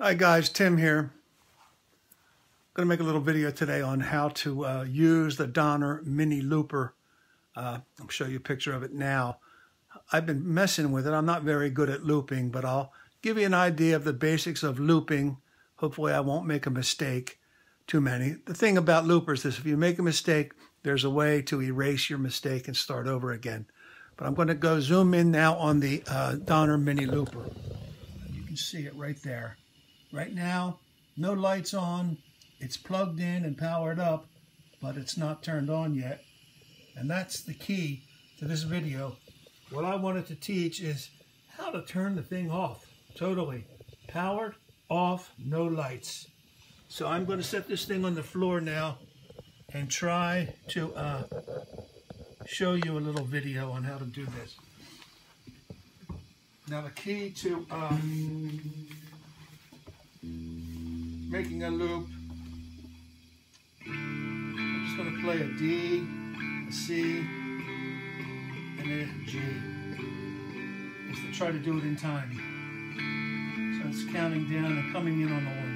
Hi guys, Tim here. I'm going to make a little video today on how to use the Donner mini looper. I'll show you a picture of it now. I've been messing with it. I'm not very good at looping, but I'll give you an idea of the basics of looping. Hopefully I won't make a mistake, too many. The thing about loopers is if you make a mistake, there's a way to erase your mistake and start over again. But I'm going to go zoom in now on the Donner mini looper. You can see it right there. Right now, no lights on. It's plugged in and powered up, but it's not turned on yet. And that's the key to this video. What I wanted to teach is how to turn the thing off, totally. Powered, off, no lights. So I'm going to set this thing on the floor now and try to show you a little video on how to do this. Now the key to making a loop, I'm just going to play a D, a C, and a G. Just to try to do it in time. So it's counting down and coming in on the 1.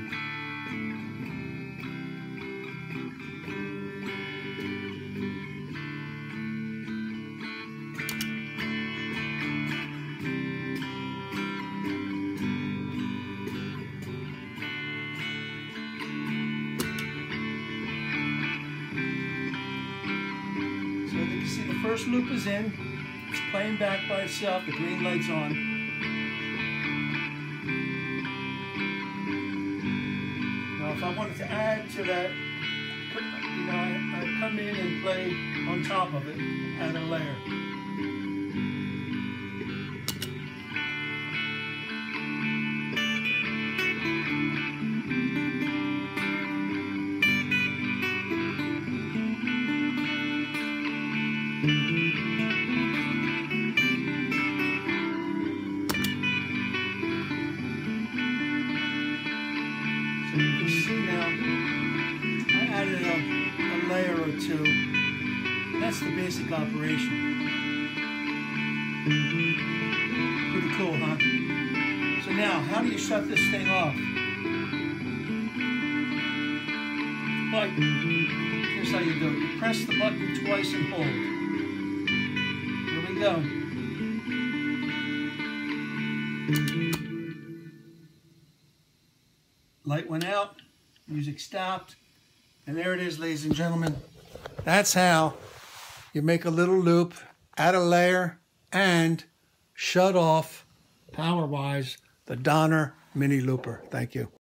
So you can see the first loop is in. It's playing back by itself. The green light's on. Now, if I wanted to add to that, I'd come in and play on top of it, add a layer. So you can see now, I added a layer or two. That's the basic operation. Pretty cool, huh? So now, how do you shut this thing off? Like, here's how you do it. You press the button twice and hold. Here we go. Light went out, music stopped, and there it is, ladies and gentlemen. That's how you make a little loop, add a layer, and shut off, power-wise, the Donner mini looper. Thank you.